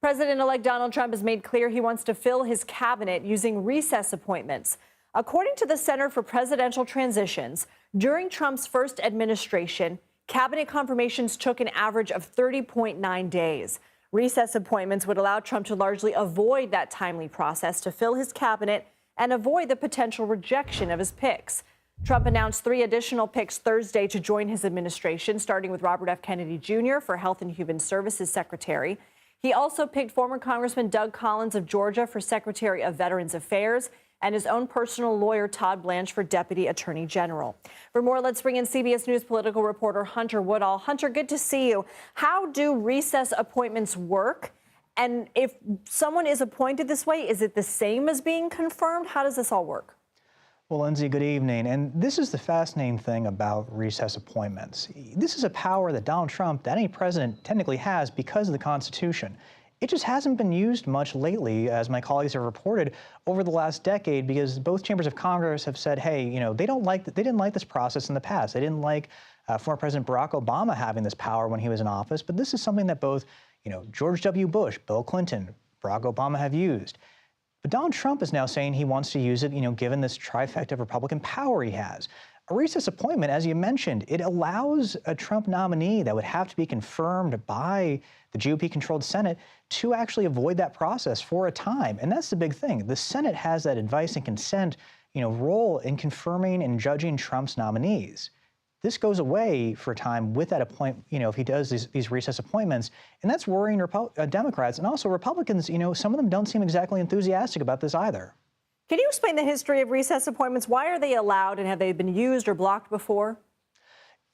President-elect Donald Trump has made clear he wants to fill his cabinet using recess appointments. According to the Center for Presidential Transitions, during Trump's first administration, cabinet confirmations took an average of 30.9 days. Recess appointments would allow Trump to largely avoid that timely process to fill his cabinet and avoid the potential rejection of his picks. Trump announced 3 additional picks Thursday to join his administration, starting with Robert F. Kennedy Jr. for Health and Human Services Secretary. He also picked former Congressman Doug Collins of Georgia for Secretary of Veterans Affairs and his own personal lawyer, Todd Blanche, for Deputy Attorney General. For more, let's bring in CBS News political reporter Hunter Woodall. Hunter, good to see you. How do recess appointments work? And if someone is appointed this way, is it the same as being confirmed? How does this all work? Well, Lindsay, good evening. And this is the fascinating thing about recess appointments. This is a power that Donald Trump, that any president technically has because of the Constitution. It just hasn't been used much lately, as my colleagues have reported, over the last decade, because both chambers of Congress have said, hey, they didn't like this process in the past. They didn't like former President Barack Obama having this power when he was in office. But this is something that both, George W. Bush, Bill Clinton, Barack Obama have used. But Donald Trump is now saying he wants to use it, given this trifecta of Republican power he has. A recess appointment, as you mentioned, it allows a Trump nominee that would have to be confirmed by the GOP-controlled Senate to actually avoid that process for a time. And that's the big thing. The Senate has that advice and consent, role in confirming and judging Trump's nominees. This goes away for a time with that appointment, if he does these recess appointments, and that's worrying Democrats. And also Republicans, some of them don't seem exactly enthusiastic about this either. Can you explain the history of recess appointments? Why are they allowed, and have they been used or blocked before?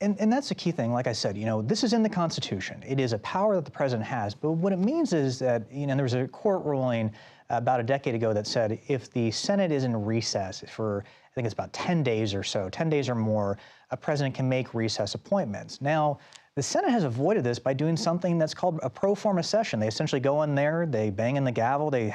And that's the key thing. Like I said, this is in the Constitution. It is a power that the president has. But what it means is that, there was a court ruling about a decade ago that said if the Senate is in recess for, I think it's about 10 days or so, 10 days or more, a president can make recess appointments. Now, the Senate has avoided this by doing something that's called a pro forma session. They essentially go in there, they bang in the gavel, they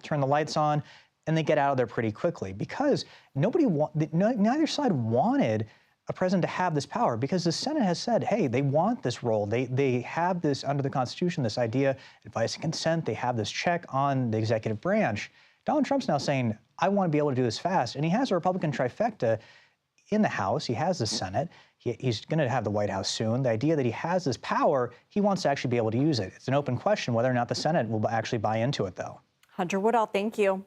turn the lights on, and they get out of there pretty quickly because neither side wanted a president to have this power, because the Senate has said, hey, they want this role. They have this under the Constitution, this idea, advice and consent. They have this check on the executive branch. Donald Trump's now saying, I want to be able to do this fast. And he has a Republican trifecta in the House. He has the Senate. He's going to have the White House soon. The idea that he has this power, he wants to actually be able to use it. It's an open question whether or not the Senate will actually buy into it, though. Hunter Woodall, thank you.